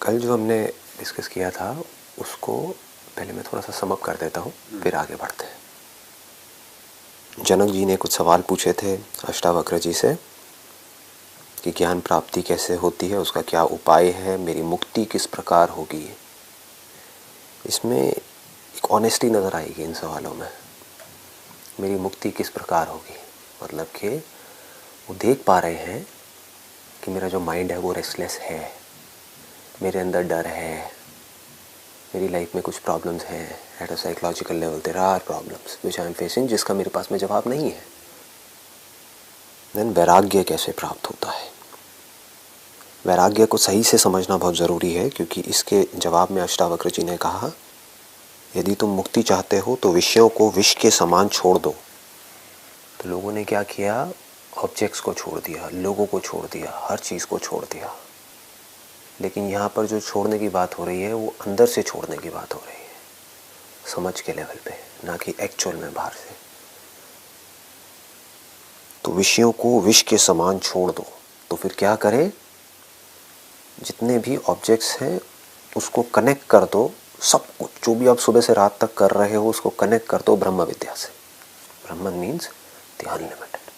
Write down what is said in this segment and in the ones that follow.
कल जो हमने डिस्कस किया था उसको पहले मैं थोड़ा सा समअप कर देता हूँ, फिर आगे बढ़ते हैं। जनक जी ने कुछ सवाल पूछे थे अष्टावक्र जी से कि ज्ञान प्राप्ति कैसे होती है, उसका क्या उपाय है, मेरी मुक्ति किस प्रकार होगी। इसमें एक ऑनेस्टी नज़र आएगी इन सवालों में। मेरी मुक्ति किस प्रकार होगी मतलब कि वो देख पा रहे हैं कि मेरा जो माइंड है वो रेस्टलेस है, मेरे अंदर डर है, मेरी लाइफ में कुछ प्रॉब्लम्स हैं at a psychological level. There are problems which I am facing, जिसका मेरे पास में जवाब नहीं है। देन वैराग्य कैसे प्राप्त होता है। वैराग्य को सही से समझना बहुत ज़रूरी है, क्योंकि इसके जवाब में अष्टावक्र जी ने कहा यदि तुम मुक्ति चाहते हो तो विषयों को विष के समान छोड़ दो। तो लोगों ने क्या किया, ऑब्जेक्ट्स को छोड़ दिया, लोगों को छोड़ दिया, हर चीज़ को छोड़ दिया। लेकिन यहाँ पर जो छोड़ने की बात हो रही है वो अंदर से छोड़ने की बात हो रही है, समझ के लेवल पे, ना कि एक्चुअल में बाहर से। तो विषयों को विष के समान छोड़ दो। तो फिर क्या करें, जितने भी ऑब्जेक्ट्स हैं उसको कनेक्ट कर दो, सब कुछ जो भी आप सुबह से रात तक कर रहे हो उसको कनेक्ट कर दो ब्रह्म विद्या से। ब्रह्मन मीन्स द अनलिमिटेड।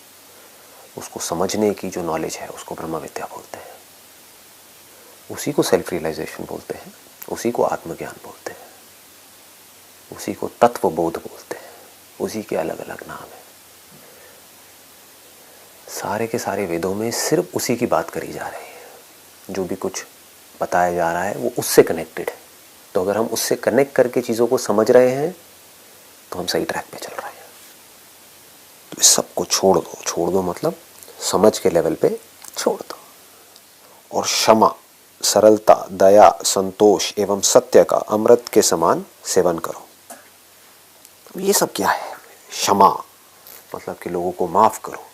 उसको समझने की जो नॉलेज है उसको ब्रह्म विद्या बोलते हैं। उसी को सेल्फ रियलाइजेशन बोलते हैं, उसी को आत्मज्ञान बोलते हैं, उसी को तत्व बोध बोलते हैं। उसी के अलग अलग नाम है। सारे के सारे वेदों में सिर्फ उसी की बात करी जा रही है। जो भी कुछ बताया जा रहा है वो उससे कनेक्टेड है। तो अगर हम उससे कनेक्ट करके चीज़ों को समझ रहे हैं तो हम सही ट्रैक पे चल रहे हैं। तो इस सबको छोड़ दो। छोड़ दो मतलब समझ के लेवल पे छोड़ दो। और क्षमा, सरलता, दया, संतोष एवं सत्य का अमृत के समान सेवन करो। ये सब क्या है? क्षमा मतलब कि लोगों को माफ़ करो।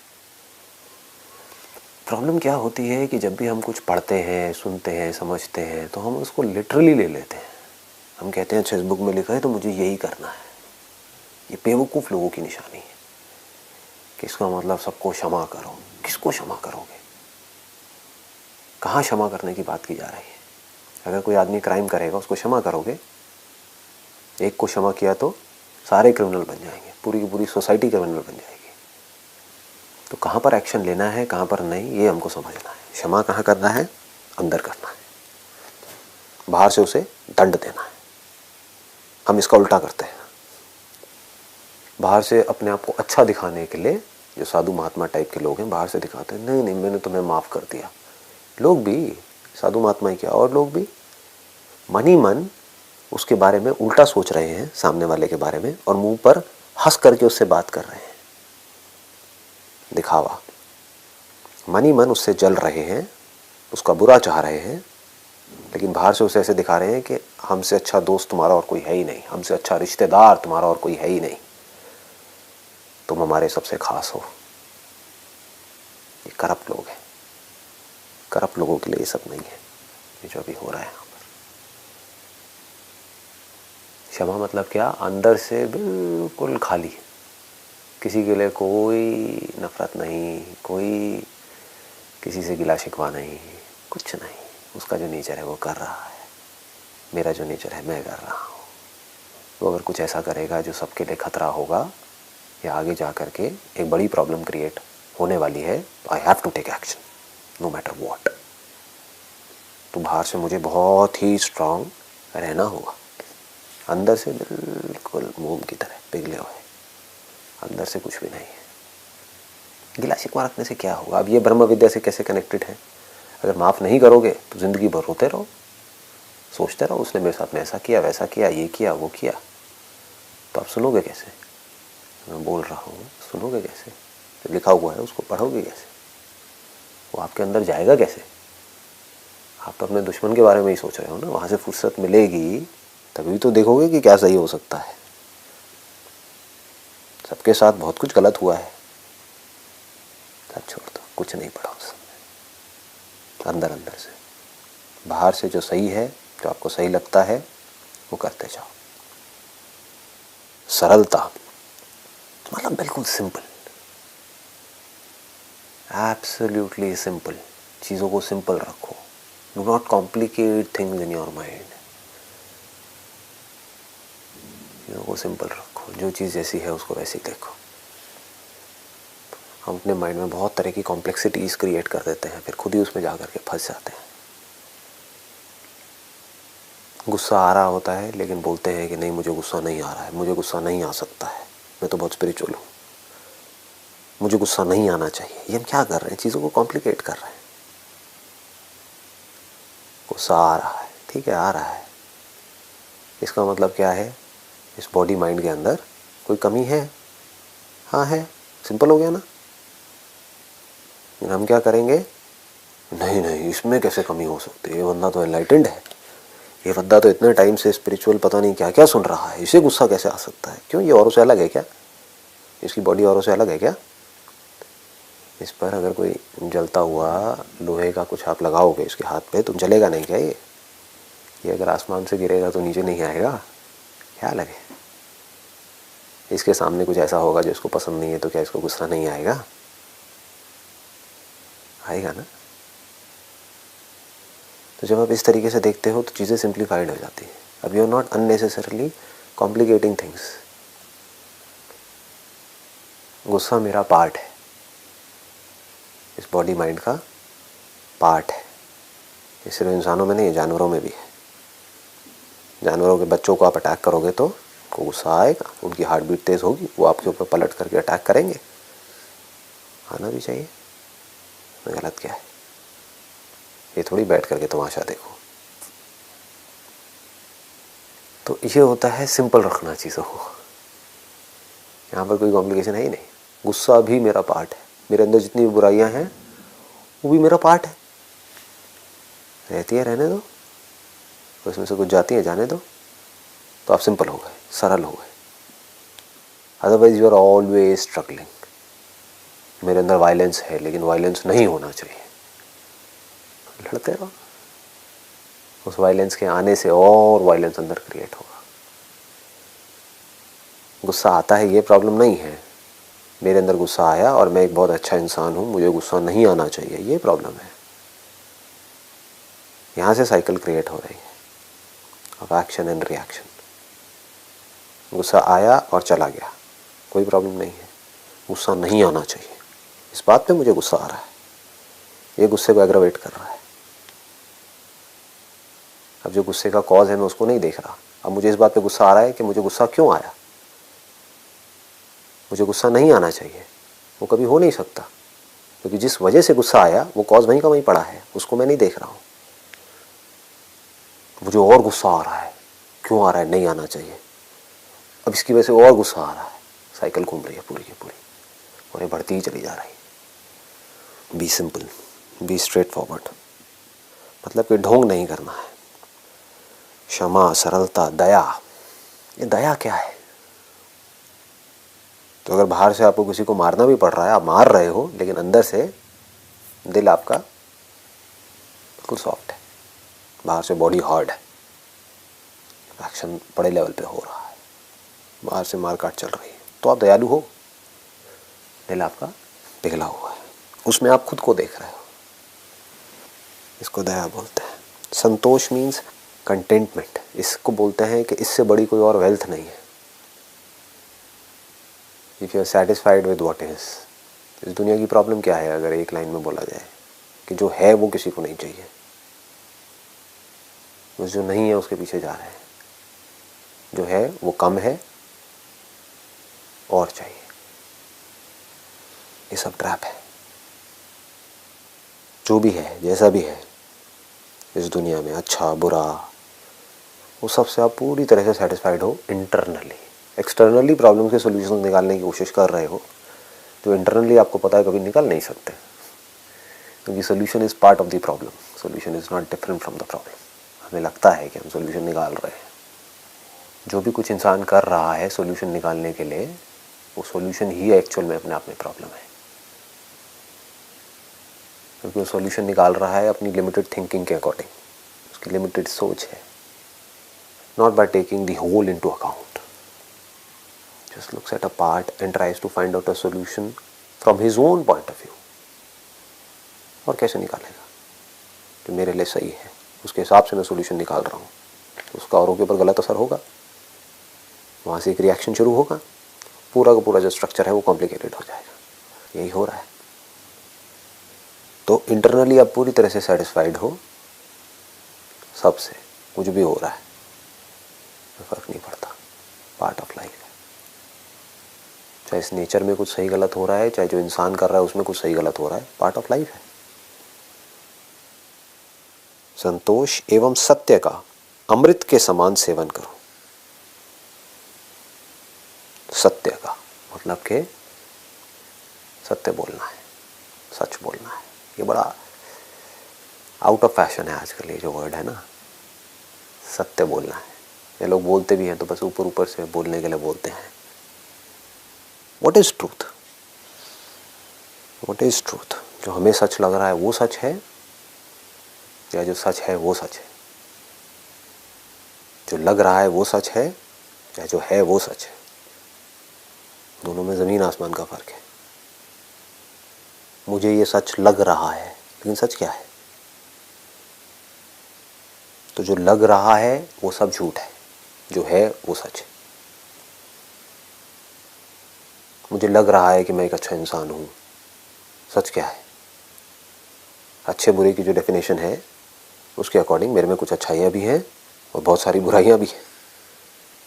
प्रॉब्लम क्या होती है कि जब भी हम कुछ पढ़ते हैं, सुनते हैं, समझते हैं तो हम उसको लिटरली ले लेते हैं। हम कहते हैं अच्छा इस बुक में लिखा है तो मुझे यही करना है। ये बेवकूफ़ लोगों की निशानी है कि इसका मतलब सबको क्षमा करो। किसको क्षमा करोगे? कहाँ क्षमा करने की बात की जा रही है? अगर कोई आदमी क्राइम करेगा उसको क्षमा करोगे? एक को क्षमा किया तो सारे क्रिमिनल बन जाएंगे, पूरी की पूरी सोसाइटी क्रिमिनल बन जाएगी। तो कहाँ पर एक्शन लेना है, कहाँ पर नहीं, ये हमको समझना है। क्षमा कहाँ करना है? अंदर करना है। बाहर से उसे दंड देना है। हम इसका उल्टा करते हैं। बाहर से अपने आप को अच्छा दिखाने के लिए जो साधु महात्मा टाइप के लोग हैं बाहर से दिखाते हैं नहीं नहीं मैंने तुम्हें माफ़ कर दिया। लोग भी साधु महात्मा ही क्या, और लोग भी मन ही मन उसके बारे में उल्टा सोच रहे हैं सामने वाले के बारे में, और मुंह पर हंस करके उससे बात कर रहे हैं। दिखावा। मन ही मन उससे जल रहे हैं, उसका बुरा चाह रहे हैं, लेकिन बाहर से उसे ऐसे दिखा रहे हैं कि हमसे अच्छा दोस्त तुम्हारा और कोई है ही नहीं, हमसे अच्छा रिश्तेदार तुम्हारा और कोई है ही नहीं, तुम हमारे सबसे खास हो। ये करप्ट लोग हैं। करप्ट लोगों के लिए ये सब नहीं है ये जो अभी हो रहा है यहाँ पर। क्षमा मतलब क्या? अंदर से बिल्कुल खाली, किसी के लिए कोई नफरत नहीं, कोई किसी से गिला शिकवा नहीं, कुछ नहीं। उसका जो नेचर है वो कर रहा है, मेरा जो नेचर है मैं कर रहा हूँ। वो अगर कुछ ऐसा करेगा जो सबके लिए खतरा होगा या आगे जा कर के एक बड़ी प्रॉब्लम क्रिएट होने वाली है, तो I have to take action no matter what. तो बाहर से मुझे बहुत ही स्ट्रांग रहना होगा, अंदर से बिल्कुल मोम की तरह पिघले हुए, अंदर से कुछ भी नहीं है। गिला शिकवा रखने से क्या होगा? अब ये ब्रह्म विद्या से कैसे कनेक्टेड है? अगर माफ़ नहीं करोगे तो ज़िंदगी भर रोते रहो, सोचते रहो उसने मेरे साथ में ऐसा किया, वैसा किया, ये किया, वो किया। तो आप सुनोगे कैसे? मैं बोल रहा हूँ, सुनोगे कैसे? जो लिखा हुआ है उसको पढ़ोगे कैसे? वो आपके अंदर जाएगा कैसे? आप तो अपने दुश्मन के बारे में ही सोच रहे हो ना। वहाँ से फुर्सत मिलेगी तभी तो देखोगे कि क्या सही हो सकता है। सबके साथ बहुत कुछ गलत हुआ है, सब छोड़ दो, कुछ नहीं पड़ा उस समय। अंदर अंदर से, बाहर से जो सही है, जो आपको सही लगता है वो करते जाओ। सरलता मतलब बिल्कुल सिंपल, एब्सोल्युटली सिंपल। चीज़ों को सिंपल रखो। Do not complicate things in your mind. चीज़ों को सिंपल रखो, जो चीज़ जैसी है उसको वैसी देखो। हम अपने माइंड में बहुत तरह की कॉम्प्लेक्सिटीज क्रिएट कर देते हैं, फिर खुद ही उसमें जा कर के फंस जाते हैं। गुस्सा आ रहा होता है लेकिन बोलते हैं कि नहीं मुझे गुस्सा नहीं आ रहा है, मुझे गुस्सा नहीं आ सकता है, मैं तो बहुत स्पिरिचुअल हूँ, मुझे गुस्सा नहीं आना चाहिए। ये हम क्या कर रहे हैं, चीज़ों को कॉम्प्लिकेट कर रहे हैं। गुस्सा आ रहा है, ठीक है आ रहा है, इसका मतलब क्या है, इस बॉडी माइंड के अंदर कोई कमी है? हाँ है, सिंपल हो गया ना। हम क्या करेंगे, नहीं नहीं इसमें कैसे कमी हो सकती है, ये बंदा तो एनलाइटेंड है, ये बंदा तो इतने टाइम से स्पिरिचुअल पता नहीं क्या क्या सुन रहा है, इसे गुस्सा कैसे आ सकता है? क्यों, ये औरों से अलग है क्या? इसकी बॉडी औरों से अलग है क्या? इस पर अगर कोई जलता हुआ लोहे का कुछ आप लगाओगे इसके हाथ पे तो जलेगा नहीं क्या? ये अगर आसमान से गिरेगा तो नीचे नहीं आएगा? क्या लगे, इसके सामने कुछ ऐसा होगा जो इसको पसंद नहीं है तो क्या इसको गुस्सा नहीं आएगा? आएगा ना। तो जब आप इस तरीके से देखते हो तो चीज़ें सिंप्लीफाइड हो जाती है। अब you are not unnecessarily complicating things. गुस्सा मेरा पार्ट है, इस बॉडी माइंड का पार्ट है। ये सिर्फ इंसानों में नहीं, जानवरों में भी है। जानवरों के बच्चों को आप अटैक करोगे तो उनको गुस्सा आएगा, उनकी हार्ट बीट तेज़ होगी, वो आपके ऊपर पलट करके अटैक करेंगे, आना भी चाहिए। गलत क्या है? ये थोड़ी बैठ करके तमाशा देखो। तो ये होता है सिंपल रखना चीज़ों को। यहाँ पर कोई कॉम्प्लिकेशन है ही नहीं। गुस्सा भी मेरा पार्ट है, मेरे अंदर जितनी बुराइयां हैं वो भी मेरा पार्ट है, रहती है, रहने दो। उसमें से कुछ जाती है, जाने दो। तो आप सिंपल हो गए, सरल हो गए। Otherwise you are always struggling. मेरे अंदर वायलेंस है लेकिन वायलेंस नहीं होना चाहिए, लड़ते रहो। उस वायलेंस के आने से और वायलेंस अंदर क्रिएट होगा। गुस्सा आता है ये प्रॉब्लम नहीं है, मेरे अंदर गुस्सा आया और मैं एक बहुत अच्छा इंसान हूँ, मुझे गुस्सा नहीं आना चाहिए, ये प्रॉब्लम है। यहाँ से साइकिल क्रिएट हो रही है ऑफ एक्शन एंड रिएक्शन। गुस्सा आया और चला गया, कोई प्रॉब्लम नहीं है। गुस्सा नहीं आना चाहिए, इस बात पे मुझे गुस्सा आ रहा है, ये गुस्से को एग्रावेट कर रहा है। अब जो गुस्से का कॉज है मैं उसको नहीं देख रहा, अब मुझे इस बात पे गुस्सा आ रहा है कि मुझे गुस्सा क्यों आया। मुझे गुस्सा नहीं आना चाहिए, वो कभी हो नहीं सकता, क्योंकि जिस वजह से गुस्सा आया वो कॉज वहीं का वहीं पड़ा है, उसको मैं नहीं देख रहा हूँ। मुझे और गुस्सा आ रहा है, क्यों आ रहा है, नहीं आना चाहिए, अब इसकी वजह से और गुस्सा आ रहा है, साइकिल घूम रही है पूरी की पूरी और ये बढ़ती ही चली जा रही है। Be simple, be straightforward, मतलब कि ढोंग नहीं करना है। क्षमा, सरलता, दया। ये दया क्या है? तो अगर बाहर से आपको किसी को मारना भी पड़ रहा है, आप मार रहे हो, लेकिन अंदर से दिल आपका बिल्कुल सॉफ्ट है, बाहर से बॉडी हार्ड है, एक्शन बड़े लेवल पे हो रहा है, बाहर से मारकाट चल रही है, तो आप दयालु हो, दिल आपका पिघला हुआ है, उसमें आप खुद को देख रहे हो, इसको दया बोलते हैं। संतोष मीन्स कंटेंटमेंट, इसको बोलते हैं कि इससे बड़ी कोई और वेल्थ नहीं है। If you are satisfied with what is. इस दुनिया की प्रॉब्लम क्या है, अगर एक लाइन में बोला जाए कि जो है वो किसी को नहीं चाहिए, बस जो नहीं है उसके पीछे जा रहे हैं, जो है वो कम है और चाहिए। ये सब ट्रैप है। जो भी है, जैसा भी है इस दुनिया में, अच्छा बुरा, वो सबसे आप पूरी तरह से सेटिस्फाइड हो इंटरनली। एक्सटर्नली प्रॉब्लम के सोल्यूशन निकालने की कोशिश कर रहे हो, जो इंटरनली आपको पता है कभी निकल नहीं सकते, क्योंकि solution is part of the problem, solution is not different from the problem. हमें लगता है कि हम सोल्यूशन निकाल रहे हैं, जो भी कुछ इंसान कर रहा है सोल्यूशन निकालने के लिए, वो सोल्यूशन ही एक्चुअल में अपने आप में प्रॉब्लम है, क्योंकि वो सोल्यूशन निकाल रहा है अपनी लिमिटेड थिंकिंग के अकॉर्डिंग, उसकी लिमिटेड सोच है, not by taking the whole into account. Just looks at a part and tries to find out a solution from his own point of view. और कैसे निकालेगा? जो मेरे लिए सही है, उसके हिसाब से मैं सोल्यूशन निकाल रहा हूँ, तो उसका औरों के ऊपर गलत असर होगा, वहाँ से एक रिएक्शन शुरू होगा, पूरा का पूरा जो स्ट्रक्चर है वो कॉम्प्लिकेटेड हो जाएगा। यही हो रहा है। तो इंटरनली आप पूरी तरह से सेटिस्फाइड हो सबसे, कुछ भी हो रहा है फर्क नहीं पड़ता, पार्ट ऑफ लाइफ है। चाहे इस नेचर में कुछ सही गलत हो रहा है, चाहे जो इंसान कर रहा है उसमें कुछ सही गलत हो रहा है, पार्ट ऑफ लाइफ है। संतोष एवं सत्य का अमृत के समान सेवन करो। सत्य का मतलब कि सत्य बोलना है, सच बोलना है। ये बड़ा आउट ऑफ फैशन है आजकल ये जो वर्ड है ना, सत्य बोलना है। ये लोग बोलते भी हैं तो बस ऊपर ऊपर से बोलने के लिए बोलते हैं। What is truth? What is truth? जो हमें सच लग रहा है वो सच है, या जो सच है वो सच है? जो लग रहा है वो सच है, या जो है वो सच है? दोनों में ज़मीन आसमान का फ़र्क है। मुझे ये सच लग रहा है, लेकिन सच क्या है? तो जो लग रहा है वो सब झूठ है, जो है वो सच है। मुझे लग रहा है कि मैं एक अच्छा इंसान हूँ, सच क्या है? अच्छे बुरे की जो डेफिनेशन है उसके अकॉर्डिंग मेरे में कुछ अच्छाइयाँ भी हैं और बहुत सारी बुराइयाँ भी हैं।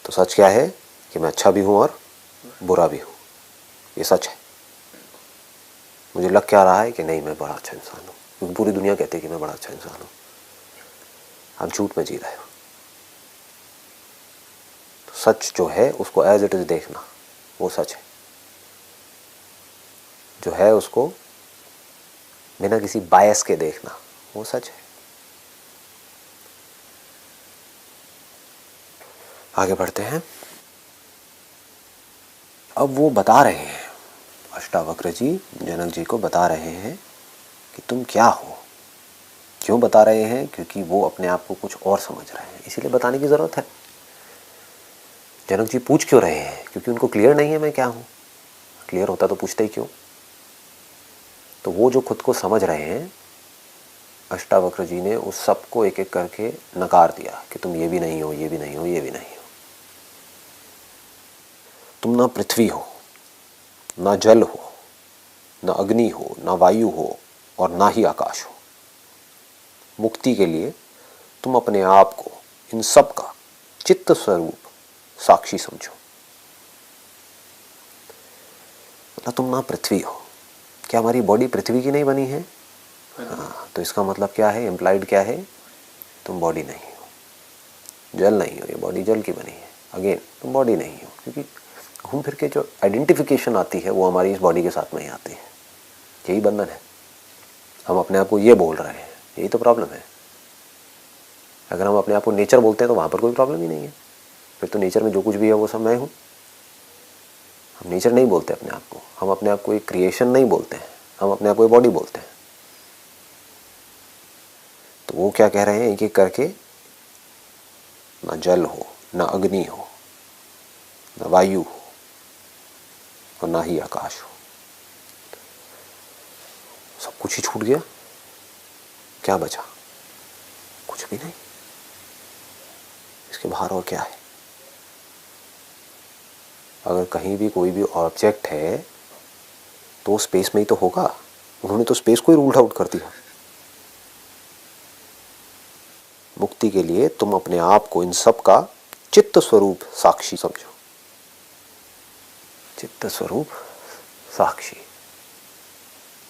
तो सच क्या है कि मैं अच्छा भी हूँ और बुरा भी हूँ, ये सच है। मुझे लग क्या रहा है कि नहीं मैं बड़ा अच्छा इंसान हूँ, क्योंकि पूरी दुनिया कहती है कि मैं बड़ा अच्छा इंसान हूँ। आप झूठ में जी रहे हो। तो सच जो है उसको एज इट इज़ देखना, वो सच है। जो है उसको बिना किसी बायस के देखना, वो सच है। आगे बढ़ते हैं। अब वो बता रहे हैं, अष्टावक्र जी जनक जी को बता रहे हैं कि तुम क्या हो। क्यों बता रहे हैं? क्योंकि वो अपने आप को कुछ और समझ रहे हैं, इसीलिए बताने की ज़रूरत है। जनक जी पूछ क्यों रहे हैं? क्योंकि उनको क्लियर नहीं है मैं क्या हूँ। क्लियर होता तो पूछते ही क्यों। तो वो जो खुद को समझ रहे हैं, अष्टावक्र जी ने उस सब को एक एक करके नकार दिया कि तुम ये भी नहीं हो, ये भी नहीं हो, ये भी नहीं हो। तुम ना पृथ्वी हो, ना जल हो, ना अग्नि हो, ना वायु हो, और ना ही आकाश हो। मुक्ति के लिए तुम अपने आप को इन सब का चित्त स्वरूप साक्षी समझो। मतलब तुम ना पृथ्वी हो। क्या हमारी बॉडी पृथ्वी की नहीं बनी है? हाँ, तो इसका मतलब क्या है, इम्प्लाइड क्या है? तुम बॉडी नहीं हो, जल नहीं हो, ये बॉडी जल की बनी है। अगेन तुम बॉडी नहीं हो, क्योंकि घूम फिर के जो आइडेंटिफिकेशन आती है वो हमारी इस बॉडी के साथ में ही आती है। यही बंधन है। हम अपने आप को ये बोल रहे हैं, यही तो प्रॉब्लम है। अगर हम अपने आप को नेचर बोलते हैं तो वहाँ पर कोई प्रॉब्लम ही नहीं है। फिर तो नेचर में जो कुछ भी है वो सब मैं हूँ। हम नेचर नहीं बोलते अपने आप को, हम अपने आप को एक क्रिएशन नहीं बोलते हैं, हम अपने आप को एक बॉडी बोलते हैं। तो वो क्या कह रहे हैं, एक एक करके, ना जल हो, ना अग्नि हो, ना वायु हो, और ना ही आकाश हो। सब कुछ ही छूट गया, क्या बचा? कुछ भी नहीं। इसके बाहर और क्या है? अगर कहीं भी कोई भी ऑब्जेक्ट है तो स्पेस में ही तो होगा। उन्होंने तो स्पेस को ही रूल आउट कर दिया। मुक्ति के लिए तुम अपने आप को इन सब का चित्त स्वरूप साक्षी समझो। चित्त स्वरूप साक्षी,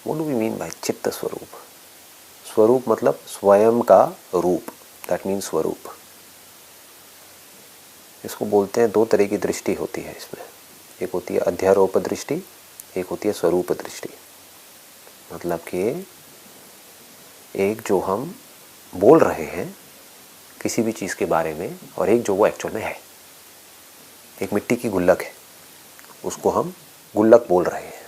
what do we mean by चित्त स्वरूप? स्वरूप मतलब स्वयं का रूप, दैट मीन्स स्वरूप। इसको बोलते हैं, दो तरह की दृष्टि होती है इसमें। एक होती है अध्यारोप दृष्टि, एक होती है स्वरूप दृष्टि। मतलब कि एक जो हम बोल रहे हैं किसी भी चीज़ के बारे में, और एक जो वो एक्चुअल में है। एक मिट्टी की गुल्लक है, उसको हम गुल्लक बोल रहे हैं,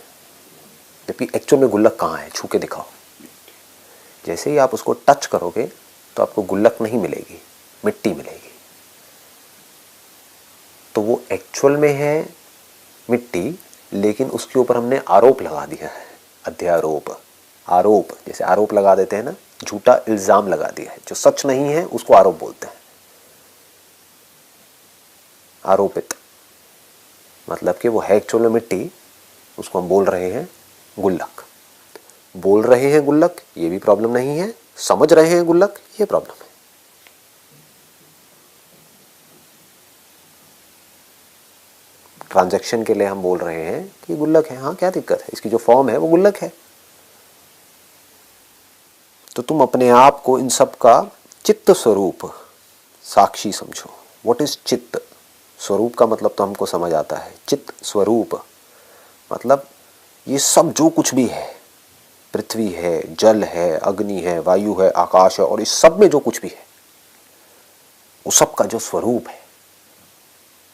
जबकि एक्चुअल में गुल्लक कहाँ है? छू के दिखाओ। जैसे ही आप उसको टच करोगे तो आपको गुल्लक नहीं मिलेगी, मिट्टी मिलेगी। तो वो एक्चुअल में है मिट्टी, लेकिन उसके ऊपर हमने आरोप लगा दिया है, अध्यारोप। आरोप, जैसे आरोप लगा देते हैं ना झूठा इल्जाम लगा दिया है। जो सच नहीं है उसको आरोप बोलते हैं। आरोपित मतलब कि वो है एक्चुअल में मिट्टी, उसको हम बोल रहे हैं गुल्लक। बोल रहे हैं गुल्लक, ये भी प्रॉब्लम नहीं है। समझ रहे हैं गुल्लक, ये प्रॉब्लम है। ट्रांजैक्शन के लिए हम बोल रहे हैं कि गुल्लक है, हाँ क्या दिक्कत है, इसकी जो फॉर्म है वो गुल्लक है। तो तुम अपने आप को इन सब का चित्त स्वरूप साक्षी समझो। व्हाट इज चित्त? स्वरूप का मतलब तो हमको समझ आता है। चित्त स्वरूप मतलब ये सब जो कुछ भी है, पृथ्वी है, जल है, अग्नि है, वायु है, आकाश है, और इस सब में जो कुछ भी है वो सब का जो स्वरूप है।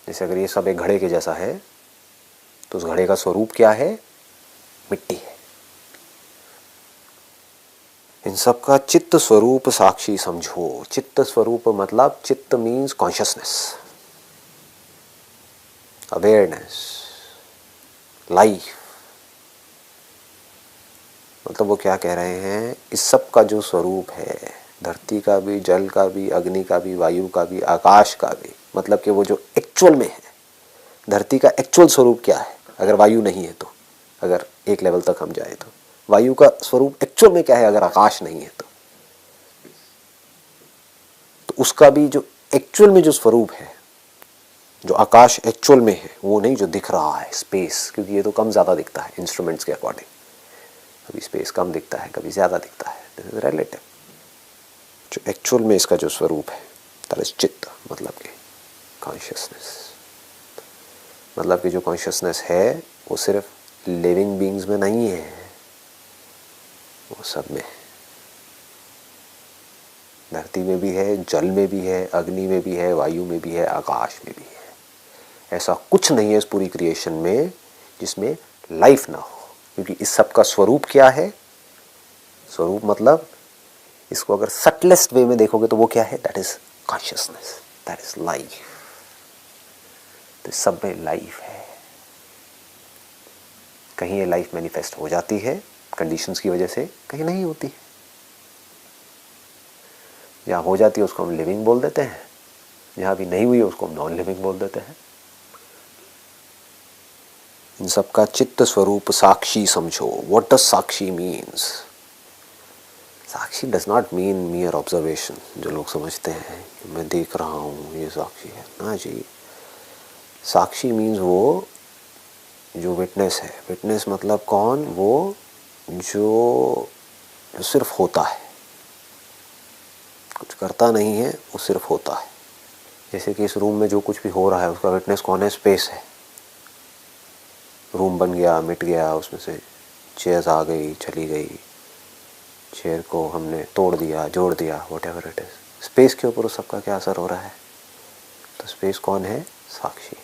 जैसे अगर ये सब एक घड़े के जैसा है तो उस घड़े का स्वरूप क्या है? मिट्टी है। इन सब का चित्त स्वरूप साक्षी समझो। चित्त स्वरूप मतलब चित्त मीन्स कॉन्शियसनेस, अवेयरनेस, लाइफ। मतलब वो क्या कह रहे हैं, इस सब का जो स्वरूप है, धरती का भी, जल का भी, अग्नि का भी, वायु का भी, आकाश का भी, मतलब कि वो जो एक्चुअल में है। धरती का एक्चुअल स्वरूप क्या है अगर वायु नहीं है तो? अगर एक लेवल तक हम जाए तो वायु का स्वरूप एक्चुअल में क्या है अगर आकाश नहीं है तो उसका भी जो एक्चुअल में जो स्वरूप है, जो आकाश एक्चुअल में है, वो नहीं जो दिख रहा है स्पेस, क्योंकि ये तो कम ज़्यादा दिखता है इंस्ट्रूमेंट्स के अकॉर्डिंग। कभी स्पेस कम दिखता है, कभी ज़्यादा दिखता है, दिस इज रिलेटिव। जो एक्चुअल में इसका जो स्वरूप है दैट इज चित्त, मतलब कि कॉन्शियसनेस। मतलब कि जो कॉन्शियसनेस है वो सिर्फ लिविंग बीइंग्स में नहीं है, वो सब में है। धरती में भी है, जल में भी है, अग्नि में भी है, वायु में भी है, आकाश में भी है। ऐसा कुछ नहीं है इस पूरी क्रिएशन में जिसमें लाइफ ना हो, क्योंकि इस सब का स्वरूप क्या है? स्वरूप मतलब इसको अगर सटलेस्ट वे में देखोगे तो वो क्या है? That is consciousness, that is life. तो इस सब में लाइफ है। कहीं ये लाइफ मैनिफेस्ट हो जाती है कंडीशंस की वजह से, कहीं नहीं होती। जहाँ हो जाती है उसको हम लिविंग बोल देते हैं, जहाँ भी नहीं हुई है उसको हम नॉन लिविंग बोल देते हैं। इन सब का चित्त स्वरूप साक्षी समझो। What does Sakshi means? Sakshi does not mean मियर observation, जो लोग समझते हैं कि मैं देख रहा हूँ ये साक्षी है ना जी। साक्षी मीन्स वो जो विटनेस है। विटनेस मतलब कौन? वो जो सिर्फ होता है, कुछ करता नहीं है, वो सिर्फ होता है। जैसे कि इस रूम में जो कुछ भी हो रहा है उसका विटनेस कौन है? स्पेस है। रूम बन गया, मिट गया, उसमें से चेयर्स आ गई, चली गई, चेयर को हमने तोड़ दिया, जोड़ दिया, व्हाटएवर इट इज, स्पेस के ऊपर उस सबका क्या असर हो रहा है? तो स्पेस कौन है? साक्षी।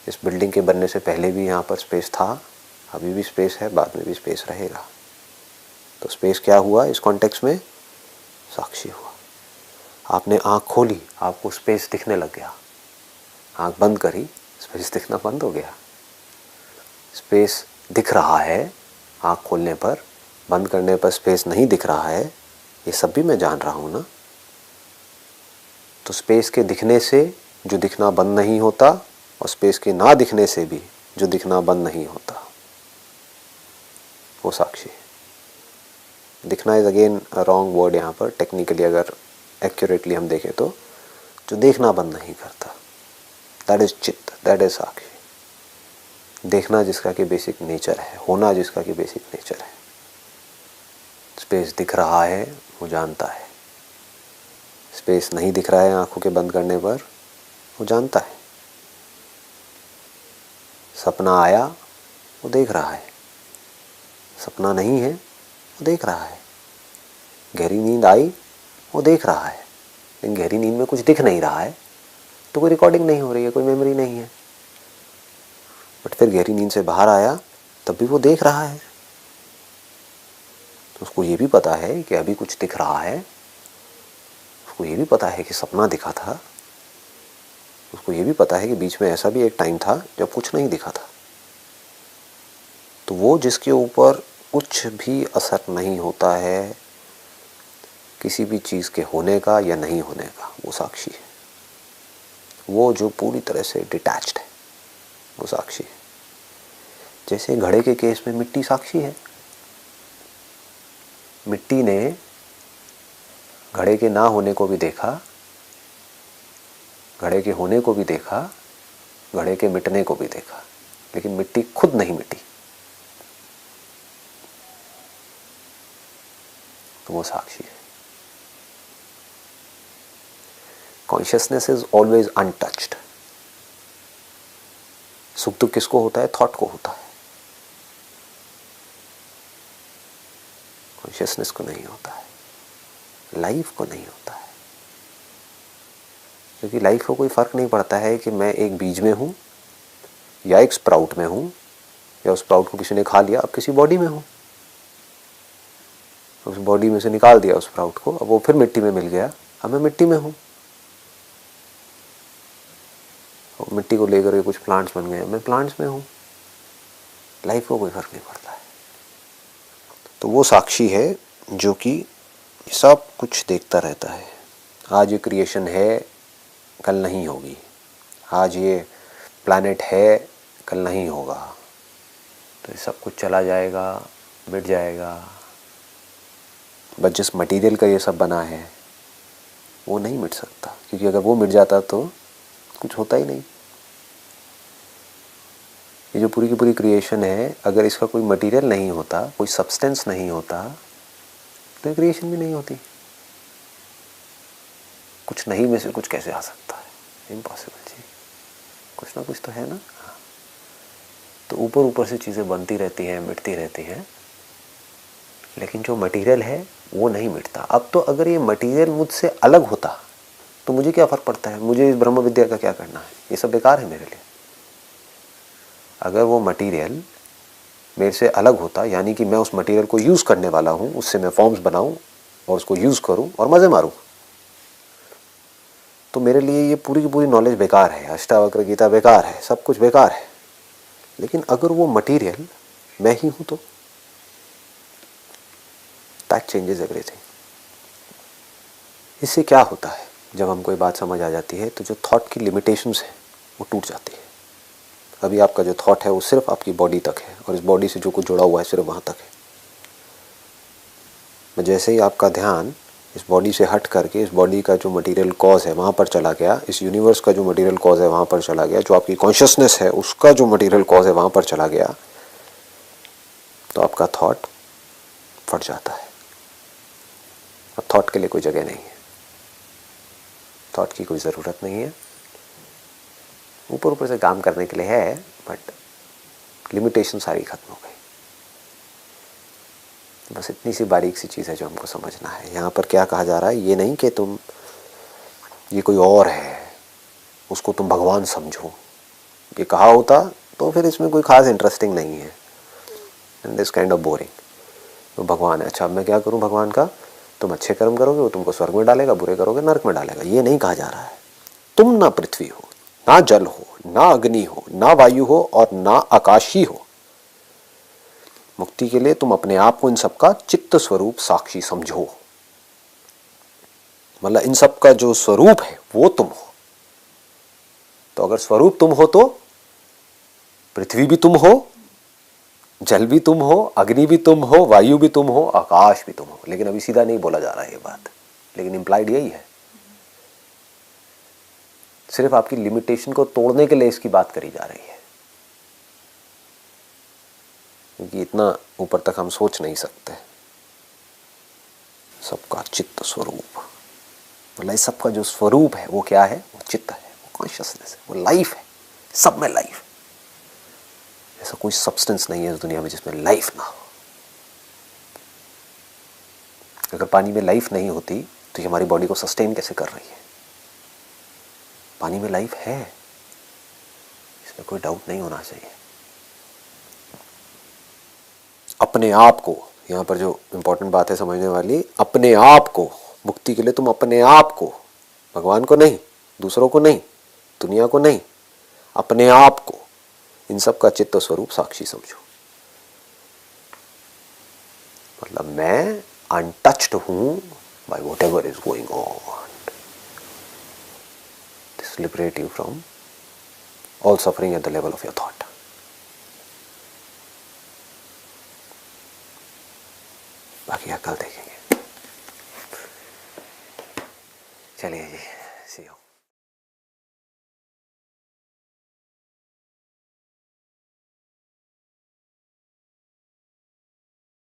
इस बिल्डिंग के बनने से पहले भी यहाँ पर स्पेस था, अभी भी स्पेस है, बाद में भी स्पेस रहेगा। तो स्पेस क्या हुआ इस कॉन्टेक्स्ट में? साक्षी हुआ। आपने आँख खोली, आपको स्पेस दिखने लग गया। आँख बंद करी, स्पेस दिखना बंद हो गया। स्पेस दिख रहा है आँख खोलने पर, बंद करने पर स्पेस नहीं दिख रहा है, ये सब भी मैं जान रहा हूँ ना। तो स्पेस के दिखने से जो दिखना बंद नहीं होता, और स्पेस के ना दिखने से भी जो दिखना बंद नहीं होता, वो साक्षी है। दिखना इज अगेन रॉन्ग वर्ड यहाँ पर। टेक्निकली अगर एक्यूरेटली हम देखें तो जो देखना बंद नहीं करता, दैट इज चित्त, दैट इज साक्षी। देखना जिसका कि बेसिक नेचर है, होना जिसका कि बेसिक नेचर है। स्पेस दिख रहा है वो जानता है, स्पेस नहीं दिख रहा है आंखों के बंद करने पर, वो जानता है। सपना आया, वो देख रहा है। सपना नहीं है, वो देख रहा है। गहरी नींद आई, वो देख रहा है। लेकिन गहरी नींद में कुछ दिख नहीं रहा है तो कोई रिकॉर्डिंग नहीं हो रही है, कोई मेमोरी नहीं है। बट फिर गहरी नींद से बाहर आया तब भी वो देख रहा है। तो उसको ये भी पता है कि अभी कुछ दिख रहा है, उसको ये भी पता है कि सपना दिखा था, उसको ये भी पता है कि बीच में ऐसा भी एक टाइम था जब कुछ नहीं दिखा था। तो वो जिसके ऊपर कुछ भी असर नहीं होता है किसी भी चीज़ के होने का या नहीं होने का, वो साक्षी है। वो जो पूरी तरह से डिटैच्ड है वो साक्षी है। जैसे घड़े के केस में मिट्टी साक्षी है। मिट्टी ने घड़े के ना होने को भी देखा, घड़े के होने को भी देखा, घड़े के मिटने को भी देखा, लेकिन मिट्टी खुद नहीं मिटी, तो वो साक्षी है। Consciousness is always untouched. सुख दुख किसको होता है? थॉट को होता है, कॉन्शियसनेस को नहीं होता है, लाइफ को नहीं होता है। क्योंकि लाइफ को कोई फर्क नहीं पड़ता है कि मैं एक बीज में हूं या एक स्प्राउट में हूं, या उस स्प्राउट को किसी ने खा लिया, अब किसी बॉडी में हूं, उस बॉडी में से निकाल दिया उस स्प्राउट को, अब वो फिर मिट्टी में मिल गया, अब मैं मिट्टी में हूं। मिट्टी को लेकर के कुछ प्लांट्स बन गए, मैं प्लांट्स में हूं। लाइफ को कोई फर्क नहीं पड़ता है। तो वो साक्षी है जो कि सब कुछ देखता रहता है। आज ये क्रिएशन है, कल नहीं होगी। आज ये प्लैनेट है, कल नहीं होगा। तो ये सब कुछ चला जाएगा, मिट जाएगा। बस जिस मटेरियल का ये सब बना है वो नहीं मिट सकता, क्योंकि अगर वो मिट जाता तो कुछ होता ही नहीं। ये जो पूरी की पूरी क्रिएशन है, अगर इसका कोई मटेरियल नहीं होता, कोई सब्सटेंस नहीं होता, तो ये क्रिएशन भी नहीं होती। कुछ नहीं में से कुछ कैसे आ सकता है? इम्पॉसिबल जी। कुछ ना कुछ तो है ना। तो ऊपर ऊपर से चीज़ें बनती रहती हैं, मिटती रहती हैं, लेकिन जो मटेरियल है वो नहीं मिटता। अब तो अगर ये मटेरियल मुझसे अलग होता तो मुझे क्या फ़र्क पड़ता है? मुझे इस ब्रह्म विद्या का क्या करना है? ये सब बेकार है मेरे लिए। अगर वो मटेरियल मेरे से अलग होता, यानी कि मैं उस मटेरियल को यूज़ करने वाला हूँ, उससे मैं फॉर्म्स बनाऊँ और उसको यूज़ करूँ और मज़े मारूँ, तो मेरे लिए ये पूरी की पूरी नॉलेज बेकार है, अष्टावक्र गीता बेकार है, सब कुछ बेकार है। लेकिन अगर वो मटेरियल मैं ही हूँ तो दैट चेंजेस एवरीथिंग। इससे क्या होता है? जब हमको ये बात समझ आ जाती है तो जो थॉट की लिमिटेशंस हैं वो टूट जाती है। अभी आपका जो थॉट है वो सिर्फ आपकी बॉडी तक है, और इस बॉडी से जो कुछ जुड़ा हुआ है सिर्फ वहाँ तक है। जैसे ही आपका ध्यान इस बॉडी से हट करके इस बॉडी का जो मटेरियल कॉज है वहाँ पर चला गया, इस यूनिवर्स का जो मटेरियल कॉज है वहाँ पर चला गया, जो आपकी कॉन्शियसनेस है उसका जो मटेरियल कॉज है वहाँ पर चला गया, तो आपका थॉट फट जाता है। अब थॉट के लिए कोई जगह नहीं है, थॉट की कोई ज़रूरत नहीं है। ऊपर ऊपर से काम करने के लिए है, बट लिमिटेशन सारी खत्म हो गई। बस इतनी सी बारीक सी चीज़ है जो हमको समझना है। यहाँ पर क्या कहा जा रहा है, ये नहीं कि तुम ये कोई और है उसको तुम भगवान समझो। ये कहा होता तो फिर इसमें कोई ख़ास इंटरेस्टिंग नहीं है, and this kind of boring. तो भगवान है, अच्छा अब मैं क्या करूँ भगवान का? तुम अच्छे कर्म करोगे वो तुमको स्वर्ग में डालेगा, बुरे करोगे नरक में डालेगा। ये नहीं कहा जा रहा है। तुम ना पृथ्वी हो, ना जल हो, ना अग्नि हो, ना वायु हो और ना आकाश ही हो। मुक्ति के लिए तुम अपने आप को इन सबका चित्त स्वरूप साक्षी समझो। मतलब इन सब का जो स्वरूप है वो तुम हो। तो अगर स्वरूप तुम हो तो पृथ्वी भी तुम हो, जल भी तुम हो, अग्नि भी तुम हो, वायु भी तुम हो, आकाश भी तुम हो। लेकिन अभी सीधा नहीं बोला जा रहा है ये बात, लेकिन इंप्लाइड यही है। सिर्फ आपकी लिमिटेशन को तोड़ने के लिए इसकी बात करी जा रही है, क्योंकि इतना ऊपर तक हम सोच नहीं सकते। सबका चित्त स्वरूप, मतलब इस सबका जो स्वरूप है वो क्या है? वो चित्त है, वो कॉन्शियसनेस है, वो लाइफ है। सब में लाइफ। ऐसा कोई सब्सटेंस नहीं है इस दुनिया में जिसमें लाइफ ना हो। अगर पानी में लाइफ नहीं होती तो ये हमारी बॉडी को सस्टेन कैसे कर रही है? पानी में लाइफ है, इसमें कोई डाउट नहीं होना चाहिए। अपने आप को, यहाँ पर जो इंपॉर्टेंट बात है समझने वाली, अपने आप को, मुक्ति के लिए तुम अपने आप को, भगवान को नहीं, दूसरों को नहीं, दुनिया को नहीं, अपने आप को इन सब का चित्त स्वरूप साक्षी समझो। मतलब मैं अनटच्ड हूं by whatever is going on. This liberate you from all suffering at the level of your thought. बाकी कल देखेंगे. चलिए जी, सी यू.